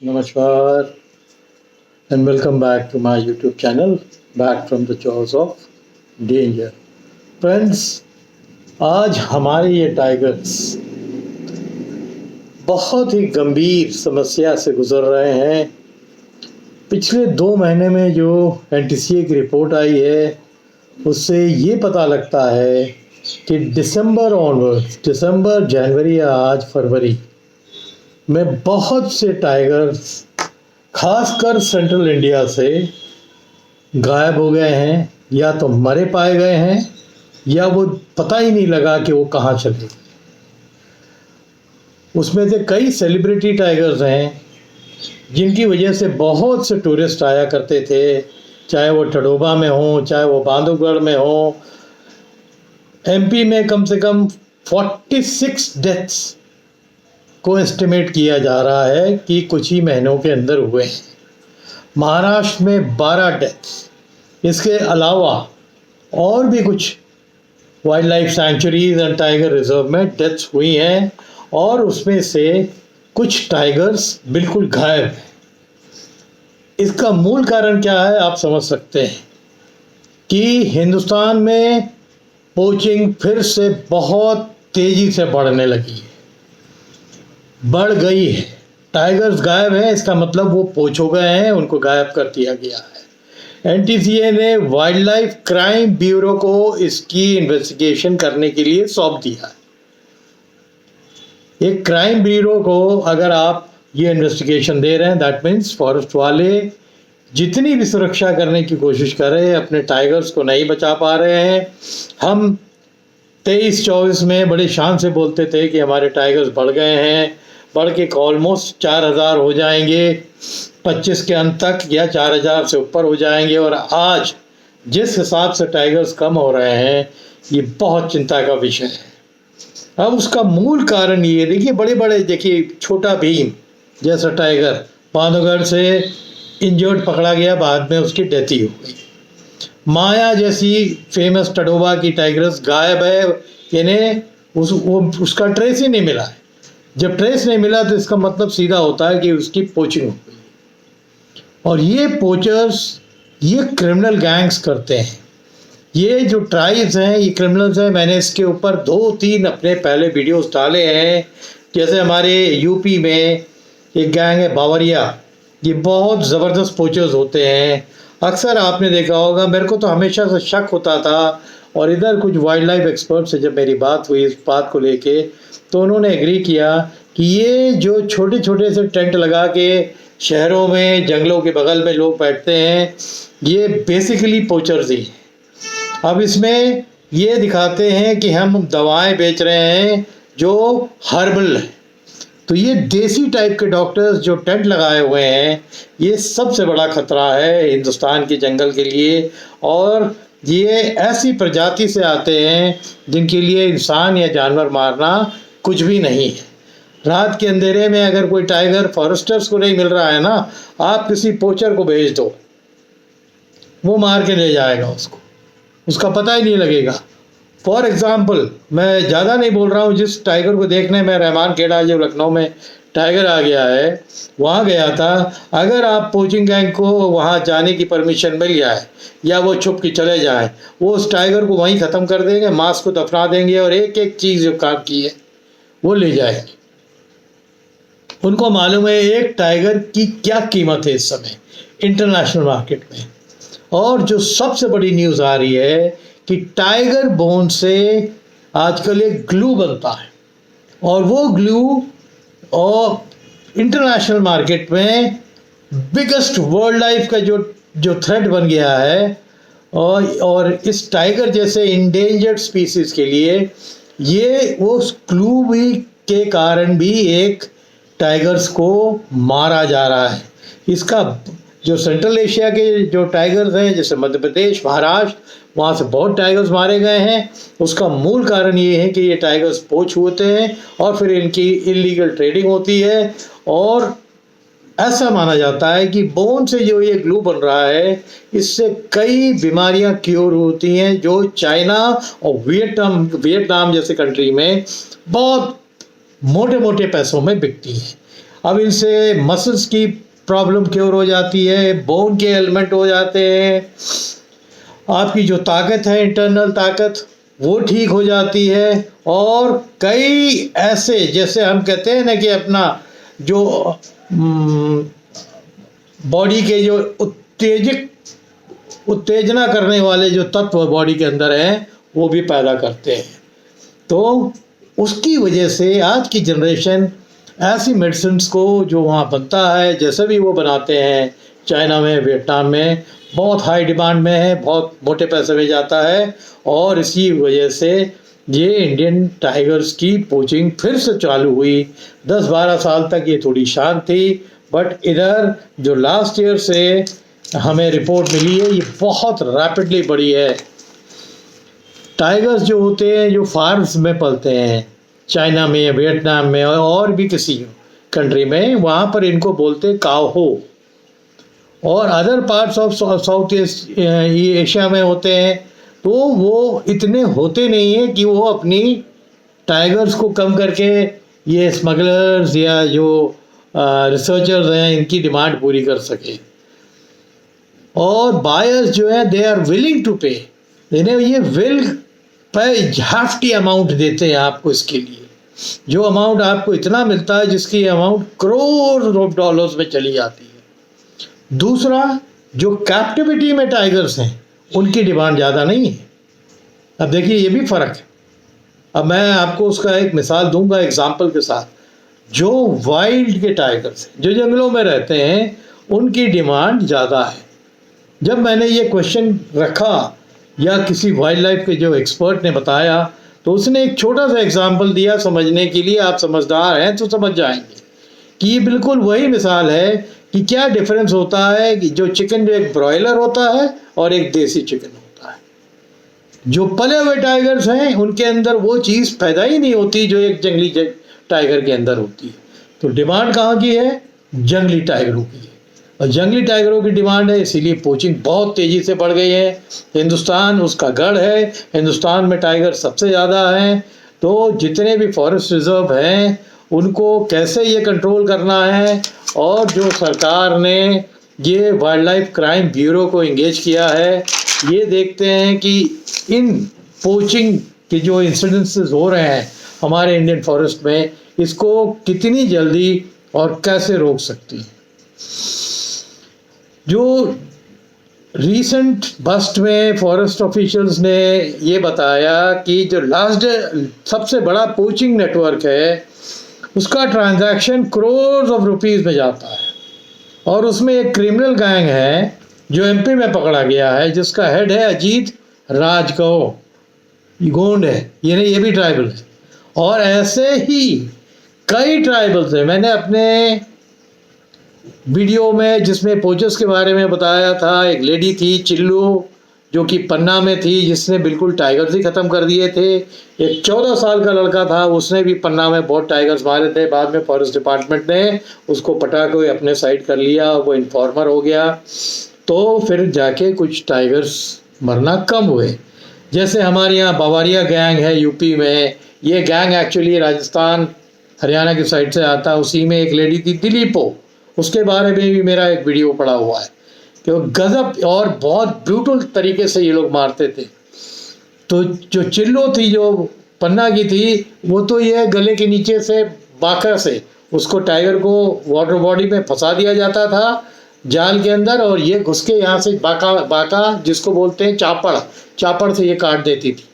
Namaskar and welcome back to my YouTube channel, back from the jaws of danger. Friends, आज हमारे ये tigers बहुत ही गंभीर समस्या से गुजर रहे हैं। पिछले 2 महीने में जो NTCA की रिपोर्ट आई है उससे ये पता लगता है कि दिसंबर ऑनवर्ड्स, दिसंबर, जनवरी या आज फरवरी में बहुत से टाइगर्स खासकर सेंट्रल इंडिया से गायब हो गए हैं, या तो मरे पाए गए हैं या वो पता ही नहीं लगा कि वो कहाँ चले गए। उसमें से कई सेलिब्रिटी टाइगर्स हैं जिनकी वजह से बहुत से टूरिस्ट आया करते थे, चाहे वो टडोबा में हो, चाहे वो बांधवगढ़ में हो। MP में कम से कम 46 डेथ्स को एस्टिमेट किया जा रहा है कि कुछ ही महीनों के अंदर हुए हैं। महाराष्ट्र में 12 डेथ्स, इसके अलावा और भी कुछ wild life sanctuaries and tiger reserve में डेथ्स हुई हैं और उसमें से कुछ टाइगर्स बिल्कुल गायब हैं। इसका मूल कारण क्या है आप समझ सकते हैं कि हिंदुस्तान में पोचिंग फिर से बहुत तेज़ी से बढ़ने लगी है, बढ़ गई है। टाइगर्स गायब हैं, इसका मतलब वो पोच हो गए हैं, उनको गायब कर दिया गया है। NTCA ने वाइल्ड लाइफ क्राइम ब्यूरो को इसकी इन्वेस्टिगेशन करने के लिए सौंप दिया है। एक क्राइम ब्यूरो को अगर आप ये इन्वेस्टिगेशन दे रहे हैं, दैट मीन्स फॉरेस्ट वाले जितनी भी सुरक्षा करने की कोशिश कर रहे हैं, अपने टाइगर्स को नहीं बचा पा रहे हैं। हम 23-24 में बड़े शान से बोलते थे कि हमारे टाइगर्स बढ़ गए हैं, बढ़ के ऑलमोस्ट 4000 हो जाएंगे 25 के अंत तक, या 4000 से ऊपर हो जाएंगे। और आज जिस हिसाब से टाइगर्स कम हो रहे हैं, ये बहुत चिंता का विषय है। अब उसका मूल कारण ये देखिए, बड़े बड़े देखिए, छोटा भीम जैसा टाइगर बांधवगढ़ से इंजर्ड पकड़ा गया, बाद में उसकी डेथ ही हो गई। माया जैसी फेमस टडोबा की टाइगर्स गायब है, यानी उसका ट्रेस ही नहीं मिला है। जब ट्रेस नहीं मिला तो इसका मतलब सीधा होता है कि उसकी पोचिंग हो गई। और ये पोचर्स, ये क्रिमिनल गैंग्स करते हैं। ये जो ट्राइब्स हैं, ये क्रिमिनल्स हैं। मैंने इसके ऊपर 2-3 अपने पहले वीडियोस डाले हैं। जैसे हमारे यूपी में एक गैंग है बावरिया, ये बहुत ज़बरदस्त पोचर्स होते हैं। अक्सर आपने देखा होगा, मेरे को तो हमेशा से शक होता था, और इधर कुछ वाइल्ड लाइफ एक्सपर्ट से जब मेरी बात हुई इस बात को लेके, तो उन्होंने एग्री किया कि ये जो छोटे छोटे से टेंट लगा के शहरों में, जंगलों के बगल में लोग बैठते हैं, ये बेसिकली पोचर्स ही हैं। अब इसमें ये दिखाते हैं कि हम दवाएं बेच रहे हैं जो हर्बल है। तो ये देसी टाइप के डॉक्टर्स जो टेंट लगाए हुए हैं, ये सबसे बड़ा खतरा है हिंदुस्तान के जंगल के लिए। और ये ऐसी प्रजाति से आते हैं जिनके लिए इंसान या जानवर मारना कुछ भी नहीं है। रात के अंधेरे में अगर कोई टाइगर फॉरेस्टर्स को नहीं मिल रहा है ना, आप किसी पोचर को भेज दो, वो मार के ले जाएगा उसको, उसका पता ही नहीं लगेगा। फॉर एग्ज़ाम्पल, मैं ज़्यादा नहीं बोल रहा हूँ, जिस टाइगर को देखने में रहमान खेड़ा जो लखनऊ में टाइगर आ गया है, वहाँ गया था। अगर आप पोचिंग गैंग को वहाँ जाने की परमिशन मिल जाए या वो छुप के चले जाए, वो उस टाइगर को वहीं ख़त्म कर देंगे, मांस को दफना देंगे और एक एक चीज़ जो काम की है वो ले जाएंगे। उनको मालूम है एक टाइगर की क्या कीमत है इस समय इंटरनेशनल मार्केट में। और जो सबसे बड़ी न्यूज़ आ रही है कि टाइगर बोन से आजकल एक ग्लू बनता है, और वो ग्लू और इंटरनेशनल मार्केट में बिगेस्ट वाइल्ड लाइफ का जो थ्रेट बन गया है। और इस टाइगर जैसे इंडेंजर्ड स्पीसीज के लिए ये वो ग्लू भी के कारण भी एक टाइगर्स को मारा जा रहा है। इसका जो सेंट्रल एशिया के जो टाइगर्स हैं, जैसे मध्य प्रदेश, महाराष्ट्र, वहाँ से बहुत टाइगर्स मारे गए हैं। उसका मूल कारण ये है कि ये टाइगर्स पोच होते हैं और फिर इनकी इलीगल ट्रेडिंग होती है। और ऐसा माना जाता है कि बोन से जो ये ग्लू बन रहा है, इससे कई बीमारियां क्योर होती हैं जो चाइना और वियतनाम जैसे कंट्री में बहुत मोटे मोटे पैसों में बिकती हैं। अब इनसे मसल्स की प्रॉब्लम क्योर हो जाती है, बोन के एलिमेंट हो जाते हैं, आपकी जो ताकत है इंटरनल ताकत वो ठीक हो जाती है। और कई ऐसे, जैसे हम कहते हैं ना कि अपना जो बॉडी के जो उत्तेजना करने वाले जो तत्व बॉडी के अंदर हैं वो भी पैदा करते हैं। तो उसकी वजह से आज की जनरेशन ऐसी मेडिसिन्स को जो वहाँ बनता है, जैसे भी वो बनाते हैं, चाइना में, वियतनाम में बहुत हाई डिमांड में है, बहुत मोटे पैसे में जाता है। और इसी वजह से ये इंडियन टाइगर्स की पोचिंग फिर से चालू हुई। 10-12 साल तक ये थोड़ी शांत थी, बट इधर जो लास्ट ईयर से हमें रिपोर्ट मिली है ये बहुत रैपिडली बढ़ी है। टाइगर्स जो होते हैं जो फार्म्स में पलते हैं चाइना में, वियतनाम में और भी किसी कंट्री में, वहाँ पर इनको बोलते हैं काओ हो। और other parts of south east Asia में होते हैं तो वो इतने होते नहीं हैं कि वो अपनी टाइगर्स को कम करके ये स्मगलर्स या जो रिसर्चर्स हैं इनकी डिमांड पूरी कर सके। और बायर्स जो है दे आर विलिंग टू पे, इन्हें ये विल पे हैफ्टी अमाउंट देते हैं आपको इसके लिए, जो अमाउंट आपको इतना मिलता है जिसकी अमाउंट करोड़ ऑफ डॉलर्स में चली जाती है। दूसरा, जो कैप्टिविटी में टाइगर्स हैं उनकी डिमांड ज़्यादा नहीं है। अब देखिए ये भी फ़र्क है। अब मैं आपको उसका एक मिसाल दूंगा एग्जाम्पल के साथ। जो वाइल्ड के टाइगर्स हैं जो जंगलों में रहते हैं उनकी डिमांड ज़्यादा है। जब मैंने ये क्वेश्चन रखा या किसी वाइल्ड लाइफ के जो एक्सपर्ट ने बताया तो उसने एक छोटा सा एग्जाम्पल दिया समझने के लिए। आप समझदार हैं तो समझ जाएंगे कि ये बिल्कुल वही मिसाल है कि क्या डिफरेंस होता है कि जो चिकन जो एक ब्रॉयलर होता है और एक देसी चिकन होता है। जो पले हुए टाइगर्स हैं उनके अंदर वो चीज़ पैदा ही नहीं होती जो एक जंगली टाइगर के अंदर होती है। तो डिमांड कहाँ की है? जंगली टाइगरों की है। और जंगली टाइगरों की डिमांड है, इसीलिए पोचिंग बहुत तेज़ी से बढ़ गई है। हिंदुस्तान उसका गढ़ है, हिंदुस्तान में टाइगर सबसे ज़्यादा हैं। तो जितने भी फॉरेस्ट रिजर्व हैं उनको कैसे ये कंट्रोल करना है, और जो सरकार ने ये वाइल्ड लाइफ क्राइम ब्यूरो को इंगेज किया है, ये देखते हैं कि इन पोचिंग के जो इंसिडेंसेस हो रहे हैं हमारे इंडियन फॉरेस्ट में, इसको कितनी जल्दी और कैसे रोक सकती है। जो रीसेंट बस्ट में फॉरेस्ट ऑफिशियल्स ने ये बताया कि जो लास्ट सबसे बड़ा पोचिंग नेटवर्क है उसका ट्रांजैक्शन करोड़ ऑफ रुपीस में जाता है। और उसमें एक क्रिमिनल गैंग है जो एमपी में पकड़ा गया है जिसका हेड है अजीत राजगो, गोंड है, ये भी ट्राइबल है। और ऐसे ही कई ट्राइबल्स हैं। मैंने अपने वीडियो में जिसमें पोचर्स के बारे में बताया था, एक लेडी थी चिल्लू जो कि पन्ना में थी, जिसने बिल्कुल टाइगर्स ही ख़त्म कर दिए थे। एक 14 साल का लड़का था, उसने भी पन्ना में बहुत टाइगर्स मारे थे। बाद में फॉरेस्ट डिपार्टमेंट ने उसको पटा के अपने साइड कर लिया, वो इन्फॉर्मर हो गया। तो फिर जाके कुछ टाइगर्स मरना कम हुए। जैसे हमारे यहाँ बावरिया गैंग है यूपी में, ये गैंग एक्चुअली राजस्थान हरियाणा की साइड से आता है। उसी में एक लेडी थी दिलीपो, उसके बारे में भी मेरा एक वीडियो पड़ा हुआ है कि वो गजब और बहुत ब्रूटल तरीके से ये लोग मारते थे। तो जो चिल्लो थी जो पन्ना की थी, वो तो ये गले के नीचे से बाका से उसको टाइगर को वाटर बॉडी में फंसा दिया जाता था जाल के अंदर, और ये घुस के यहाँ से बाका जिसको बोलते हैं चापड़ से ये काट देती थी।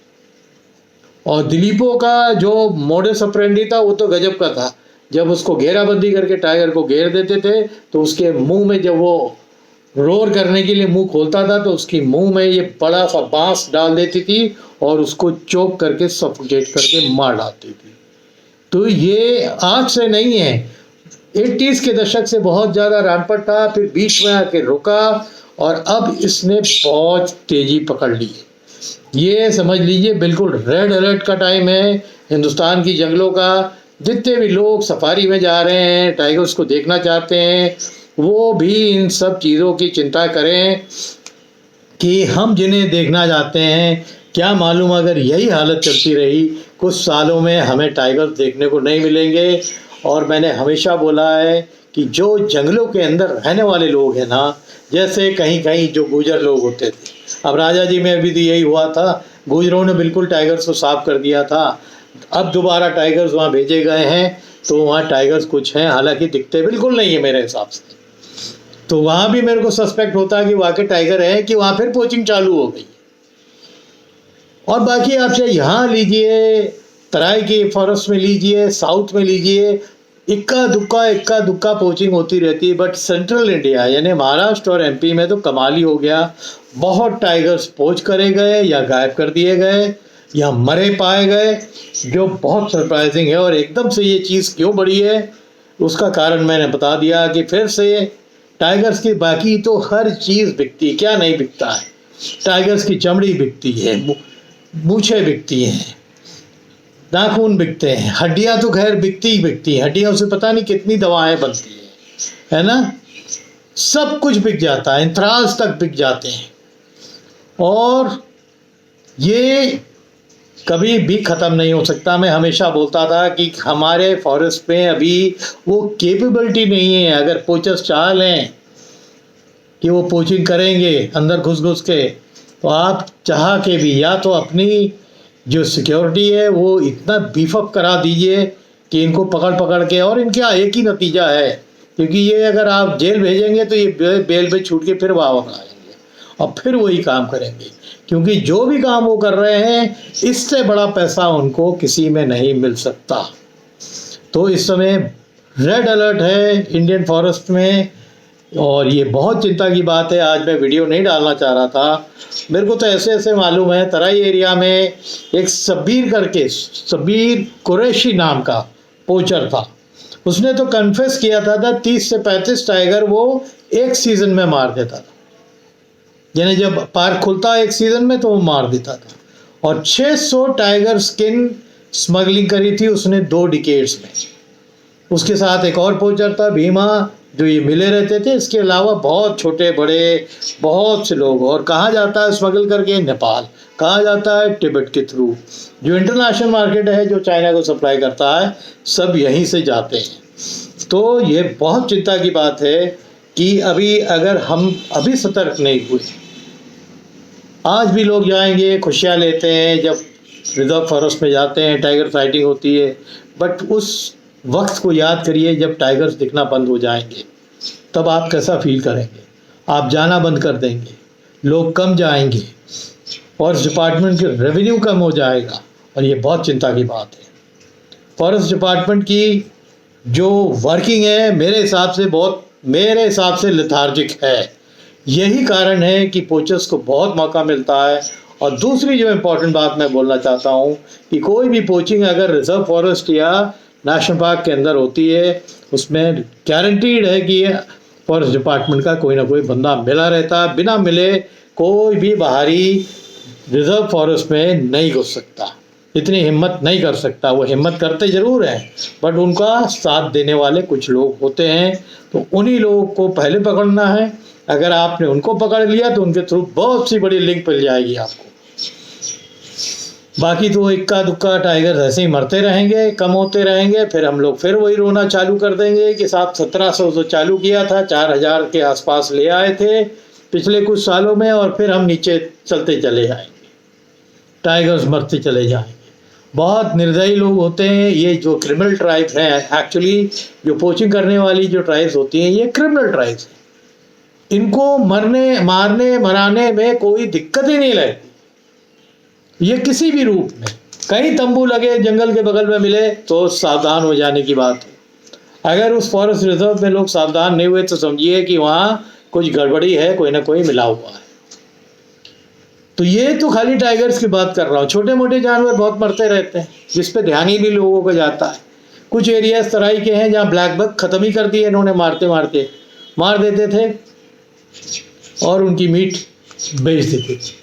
और दिलीपो का जो मोडस ऑपरेंडी था वो तो गजब का था। जब उसको घेराबंदी करके टाइगर को घेर देते थे तो उसके मुंह में जब वो रोर करने के लिए मुंह खोलता था तो उसकी मुंह में ये बड़ा सा बांस डाल देती थी और उसको चोक करके सफोकेट करके मार डालती थी। तो ये आज से नहीं है, 80s के दशक से बहुत ज़्यादा रैंपट था, फिर बीच में आके रुका और अब इसने बहुत तेज़ी पकड़ ली है। ये समझ लीजिए बिल्कुल रेड अलर्ट का टाइम है हिंदुस्तान की जंगलों का। जितने भी लोग सफारी में जा रहे हैं, टाइगर्स को देखना चाहते हैं, वो भी इन सब चीज़ों की चिंता करें कि हम जिन्हें देखना चाहते हैं, क्या मालूम अगर यही हालत चलती रही कुछ सालों में हमें टाइगर्स देखने को नहीं मिलेंगे। और मैंने हमेशा बोला है कि जो जंगलों के अंदर रहने वाले लोग हैं ना, जैसे कहीं कहीं जो गुजर लोग होते थे, अब राजा जी में अभी तो यही हुआ था, गुजरों ने बिल्कुल टाइगर्स को साफ कर दिया था। अब दोबारा टाइगर्स वहाँ भेजे गए हैं, तो वहाँ टाइगर्स कुछ हैं, हालांकि दिखते बिल्कुल नहीं है मेरे हिसाब से। तो वहाँ भी मेरे को सस्पेक्ट होता है कि वाकई टाइगर है, कि वहाँ फिर पोचिंग चालू हो गई। और बाकी आप चाहे यहाँ लीजिए, तराई के फॉरेस्ट में लीजिए, साउथ में लीजिए, इक्का दुक्का पोचिंग होती रहती है। बट सेंट्रल इंडिया यानी महाराष्ट्र और एमपी में तो कमाल ही हो गया, बहुत टाइगर्स पोच करे गए या गायब कर दिए गए या मरे पाए गए, जो बहुत सरप्राइजिंग है। और एकदम से ये चीज़ क्यों बढ़ी है उसका कारण मैंने बता दिया कि फिर से टाइगर्स की बाकी तो हर चीज़ बिकती, क्या नहीं बिकता है। टाइगर्स की चमड़ी बिकती है, मूछें बिकती हैं, नाखून बिकते हैं, हड्डियां तो खैर बिकती ही बिकती हैं, हड्डियों से पता नहीं कितनी दवाएं बनती है ना, सब कुछ बिक जाता है, इंथ्राल्स तक बिक जाते हैं। और ये कभी भी ख़त्म नहीं हो सकता। मैं हमेशा बोलता था कि हमारे फॉरेस्ट में अभी वो कैपेबिलिटी नहीं है, अगर पोचर्स चाह लें कि वो पोचिंग करेंगे अंदर घुस के, तो आप चाह के भी या तो अपनी जो सिक्योरिटी है वो इतना बीफअप करा दीजिए कि इनको पकड़ के, और इनका एक ही नतीजा है, क्योंकि ये अगर आप जेल भेजेंगे तो ये बेल पे छूट के फिर वापस आएंगे और फिर वही काम करेंगे, क्योंकि जो भी काम वो कर रहे हैं इससे बड़ा पैसा उनको किसी में नहीं मिल सकता। तो इस समय रेड अलर्ट है इंडियन फॉरेस्ट में, और ये बहुत चिंता की बात है। आज मैं वीडियो नहीं डालना चाह रहा था, मेरे को तो ऐसे मालूम है, तराई एरिया में एक शब्बीर कुरैशी नाम का पोचर था, उसने तो कन्फेस किया था 30 से 35 टाइगर वो एक सीज़न में मार देता था, यानी जब पार्क खुलता एक सीज़न में तो वो मार देता था। और 600 टाइगर स्किन स्मगलिंग करी थी उसने 2 डिकेड्स में। उसके साथ एक और पोचर था भीमा, जो ये मिले रहते थे। इसके अलावा बहुत छोटे बड़े बहुत से लोग, और कहाँ जाता है स्मगल करके, नेपाल, कहाँ जाता है तिब्बत के थ्रू, जो इंटरनेशनल मार्केट है जो चाइना को सप्लाई करता है, सब यहीं से जाते हैं। तो ये बहुत चिंता की बात है कि अभी अगर हम अभी सतर्क नहीं हुए, आज भी लोग जाएंगे, खुशियाँ लेते हैं जब रिजर्व फॉरेस्ट में जाते हैं, टाइगर फाइटिंग होती है, बट उस वक्त को याद करिए जब टाइगर्स दिखना बंद हो जाएंगे, तब आप कैसा फील करेंगे। आप जाना बंद कर देंगे, लोग कम जाएंगे, फॉरेस्ट डिपार्टमेंट की रेवेन्यू कम हो जाएगा, और ये बहुत चिंता की बात है। फॉरेस्ट डिपार्टमेंट की जो वर्किंग है मेरे हिसाब से लेथार्जिक है। यही कारण है कि पोचर्स को बहुत मौका मिलता है। और दूसरी जो इम्पोर्टेंट बात मैं बोलना चाहता हूँ कि कोई भी पोचिंग अगर रिजर्व फॉरेस्ट या नेशनल पार्क के अंदर होती है, उसमें गारंटीड है कि फॉरेस्ट डिपार्टमेंट का कोई ना कोई बंदा मिला रहता है। बिना मिले कोई भी बाहरी रिजर्व फॉरेस्ट में नहीं घुस सकता, इतनी हिम्मत नहीं कर सकता। वो हिम्मत करते ज़रूर हैं, बट उनका साथ देने वाले कुछ लोग होते हैं, तो उन्हीं लोगों को पहले पकड़ना है। अगर आपने उनको पकड़ लिया तो उनके थ्रू बहुत सी बड़ी लिंक मिल जाएगी आपको। बाकी तो इक्का दुक्का टाइगर ऐसे ही मरते रहेंगे, कम होते रहेंगे, फिर हम लोग फिर वही रोना चालू कर देंगे कि साहब 1700 तो चालू किया था, 4000 के आसपास ले आए थे पिछले कुछ सालों में, और फिर हम नीचे चलते चले जाएंगे, टाइगर्स मरते चले जाएंगे। बहुत निर्दयी लोग होते हैं ये जो क्रिमिनल ट्राइब्स हैं। एक्चुअली जो पोचिंग करने वाली जो ट्राइब्स होती हैं ये क्रिमिनल ट्राइब्स हैं, इनको मारने मराने में कोई दिक्कत ही नहीं लगती। ये किसी भी रूप में, कहीं तंबू लगे जंगल के बगल में मिले तो सावधान हो जाने की बात है। अगर उस फॉरेस्ट रिजर्व में लोग सावधान नहीं हुए तो समझिए कि वहाँ कुछ गड़बड़ी है, कोई ना कोई मिला हुआ है। तो ये तो खाली टाइगर्स की बात कर रहा हूँ, छोटे मोटे जानवर बहुत मरते रहते हैं जिस पे ध्यान ही नहीं लोगों का जाता है। कुछ एरियाज तराई के हैं जहाँ ब्लैक बक ख़त्म ही कर दिए इन्होंने, मार देते थे और उनकी मीट बेच देते थे।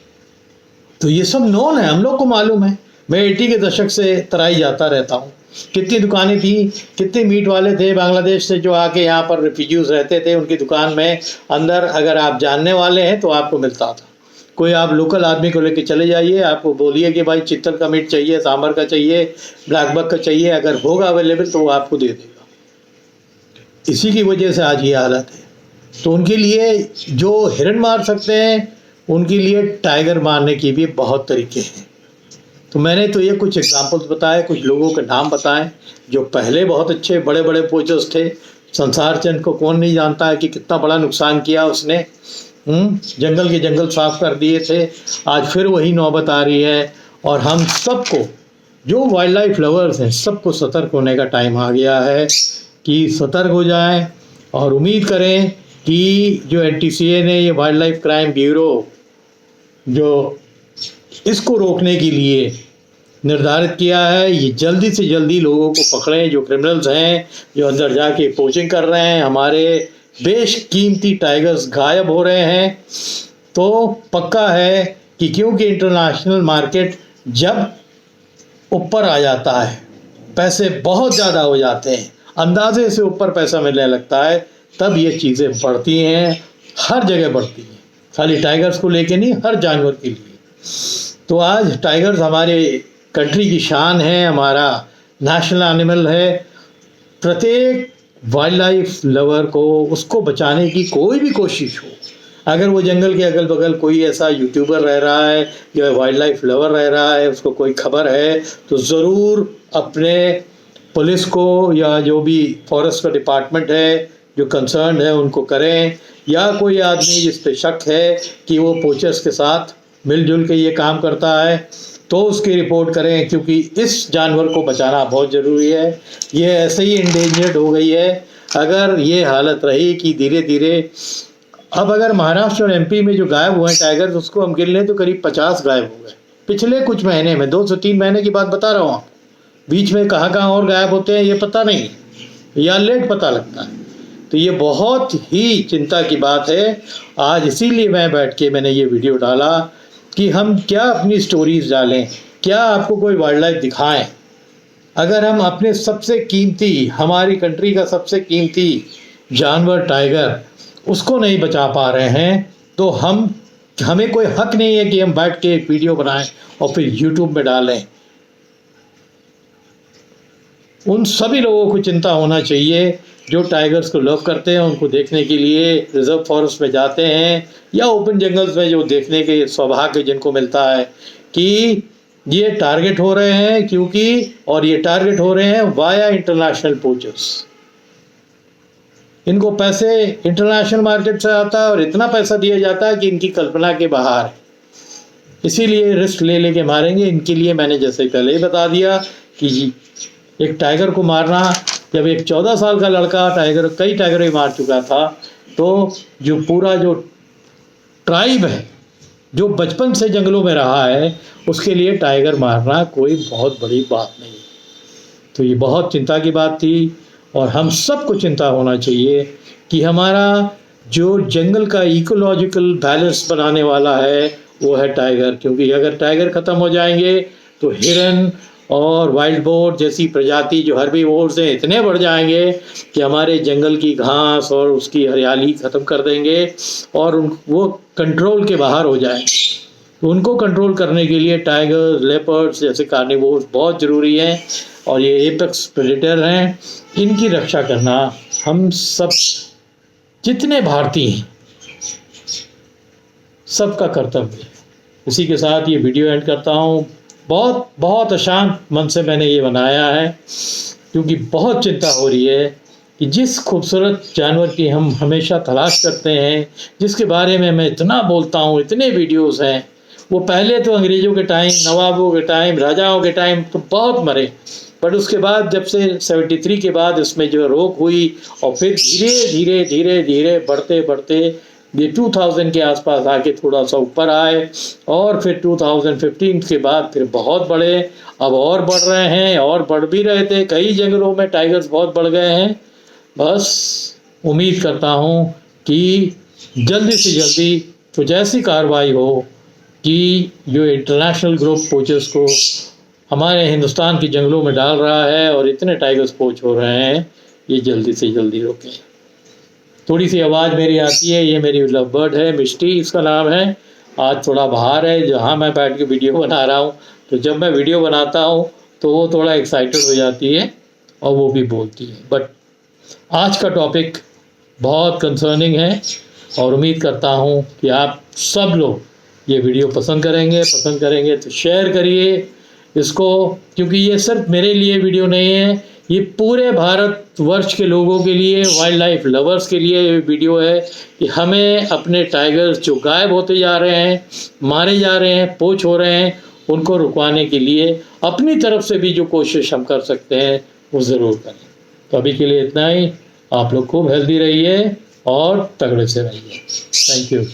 तो ये सब नोन है, हम लोग को मालूम है। मैं 80 के दशक से तराई जाता रहता हूँ, कितनी दुकानें थी, कितने मीट वाले थे बांग्लादेश से जो आके यहाँ पर रिफ्यूजीज रहते थे, उनकी दुकान में अंदर अगर आप जानने वाले हैं तो आपको मिलता था। कोई आप लोकल आदमी को लेके चले जाइए, आपको बोलिए कि भाई चित्तल का मीट चाहिए, सांभर का चाहिए, ब्लैक बक का चाहिए, अगर होगा अवेलेबल तो वो आपको दे देगा। इसी की वजह से आज ये हालत है। तो उनके लिए जो हिरन मार सकते हैं, उनके लिए टाइगर मारने की भी बहुत तरीके हैं। तो मैंने तो ये कुछ एग्जांपल्स बताए, कुछ लोगों के नाम बताए जो पहले बहुत अच्छे बड़े बड़े पोचर्स थे। संसार चंद को कौन नहीं जानता है कि कितना बड़ा नुकसान किया उसने। जंगल के जंगल साफ कर दिए थे। आज फिर वही नौबत आ रही है और हम सबको, जो वाइल्ड लाइफ लवर्स हैं, सबको सतर्क होने का टाइम आ गया है कि सतर्क हो जाएं और उम्मीद करें कि जो NTCA ने ये वाइल्ड लाइफ क्राइम ब्यूरो जो इसको रोकने के लिए निर्धारित किया है, ये जल्दी से जल्दी लोगों को पकड़ें जो क्रिमिनल्स हैं, जो अंदर जाके पोचिंग कर रहे हैं। हमारे बेशकीमती टाइगर्स गायब हो रहे हैं। तो पक्का है कि क्योंकि इंटरनेशनल मार्केट जब ऊपर आ जाता है, पैसे बहुत ज़्यादा हो जाते हैं, अंदाजे से ऊपर पैसा मिलने लगता है, तब ये चीज़ें बढ़ती हैं, हर जगह बढ़ती हैं। खाली टाइगर्स को लेके नहीं, हर जानवर के लिए। तो आज टाइगर्स हमारे कंट्री की शान है, हमारा नेशनल एनिमल है। प्रत्येक वाइल्ड लाइफ लवर को उसको बचाने की कोई भी कोशिश हो, अगर वो जंगल के अगल बगल कोई ऐसा यूट्यूबर रह रहा है या वाइल्ड लाइफ लवर रह रहा है, उसको कोई खबर है, तो ज़रूर अपने पुलिस को या जो भी फॉरेस्ट का डिपार्टमेंट है जो कंसर्न है उनको करें, या कोई आदमी जिस पे शक है कि वो पोचर्स के साथ मिलजुल के ये काम करता है तो उसकी रिपोर्ट करें, क्योंकि इस जानवर को बचाना बहुत ज़रूरी है। ये ऐसे ही इंडेंजर्ड हो गई है। अगर ये हालत रही कि धीरे धीरे, अब अगर महाराष्ट्र और MP में जो गायब हुए हैं टाइगर्स, उसको हम गिन लें तो करीब 50 गायब हो गए पिछले कुछ महीने में। 2 से 3 महीने की बात बता रहा हूँ आपको। बीच में कहाँ कहाँ और गायब होते हैं ये पता नहीं, या लेट पता लगता है। तो ये बहुत ही चिंता की बात है। आज इसीलिए मैं बैठ के मैंने ये वीडियो डाला कि हम क्या अपनी स्टोरीज डालें, क्या आपको कोई वाइल्ड लाइफ दिखाएं। अगर हम अपने सबसे कीमती, हमारी कंट्री का सबसे कीमती जानवर टाइगर, उसको नहीं बचा पा रहे हैं, तो हमें कोई हक नहीं है कि हम बैठ के एक वीडियो बनाएं और फिर YouTube में डालें। उन सभी लोगों को चिंता होना चाहिए जो टाइगर्स को लव करते हैं, उनको देखने के लिए रिजर्व फॉरेस्ट में जाते हैं या ओपन जंगल्स में, जो देखने के सौभाग्य जिनको मिलता है कि ये टारगेट हो रहे हैं, क्योंकि और ये टारगेट हो रहे हैं वाया इंटरनेशनल पोचर्स। इनको पैसे इंटरनेशनल मार्केट से आता है और इतना पैसा दिया जाता है कि इनकी कल्पना के बाहर है। इसीलिए रिस्क ले लेके मारेंगे। इनके लिए मैंने जैसे पहले ही बता दिया कि एक टाइगर को मारना, जब एक 14 साल का लड़का कई टाइगर मार चुका था, तो जो पूरा जो ट्राइब है जो बचपन से जंगलों में रहा है, उसके लिए टाइगर मारना कोई बहुत बड़ी बात नहीं। तो ये बहुत चिंता की बात थी और हम सबको चिंता होना चाहिए कि हमारा जो जंगल का इकोलॉजिकल बैलेंस बनाने वाला है वो है टाइगर। क्योंकि अगर टाइगर ख़त्म हो जाएंगे तो हिरन और वाइल्ड बोर जैसी प्रजाति जो हर्बीवोर्स हैं इतने बढ़ जाएंगे कि हमारे जंगल की घास और उसकी हरियाली ख़त्म कर देंगे और वो कंट्रोल के बाहर हो जाएंगे। उनको कंट्रोल करने के लिए टाइगर, लेपर्ड्स जैसे कार्निवोर्स बहुत ज़रूरी हैं और ये एपेक्स प्रेडेटर हैं। इनकी रक्षा करना हम सब जितने भारतीय हैं सबका कर्तव्य है। इसी के साथ ये वीडियो एंड करता हूँ। बहुत बहुत अशांत मन से मैंने ये बनाया है क्योंकि बहुत चिंता हो रही है कि जिस खूबसूरत जानवर की हम हमेशा तलाश करते हैं, जिसके बारे में मैं इतना बोलता हूँ, इतने वीडियोस हैं, वो पहले तो अंग्रेज़ों के टाइम, नवाबों के टाइम, राजाओं के टाइम तो बहुत मरे, बट उसके बाद जब से 73 के बाद इसमें जो रोक हुई और फिर धीरे धीरे धीरे धीरे बढ़ते बढ़ते ये 2000 के आसपास आके थोड़ा सा ऊपर आए और फिर 2015 के बाद फिर बहुत बढ़े। अब और बढ़ रहे हैं और बढ़ भी रहे थे। कई जंगलों में टाइगर्स बहुत बढ़ गए हैं। बस उम्मीद करता हूँ कि जल्दी से जल्दी कुछ ऐसी कार्रवाई हो कि जो इंटरनेशनल ग्रुप पोचर्स को हमारे हिंदुस्तान के जंगलों में डाल रहा है और इतने टाइगर्स पोच हो रहे हैं, ये जल्दी से जल्दी रोकें। थोड़ी सी आवाज़ मेरी आती है, ये मेरी लव बर्ड है, मिष्टी इसका नाम है। आज थोड़ा बाहर है जहाँ मैं बैठ के वीडियो बना रहा हूँ, तो जब मैं वीडियो बनाता हूँ तो वो थोड़ा एक्साइटेड हो जाती है और वो भी बोलती है। बट आज का टॉपिक बहुत कंसर्निंग है और उम्मीद करता हूँ कि आप सब लोग ये वीडियो पसंद करेंगे तो शेयर करिए इसको, क्योंकि ये सिर्फ मेरे लिए वीडियो नहीं है, ये पूरे भारतवर्ष के लोगों के लिए, वाइल्ड लाइफ लवर्स के लिए ये वीडियो है कि हमें अपने टाइगर्स जो गायब होते जा रहे हैं, मारे जा रहे हैं, पोच हो रहे हैं, उनको रुकवाने के लिए अपनी तरफ से भी जो कोशिश हम कर सकते हैं वो ज़रूर करें। तो अभी के लिए इतना ही। आप लोग खूब हेल्दी रहिए और तगड़े से रहिए। Thank you.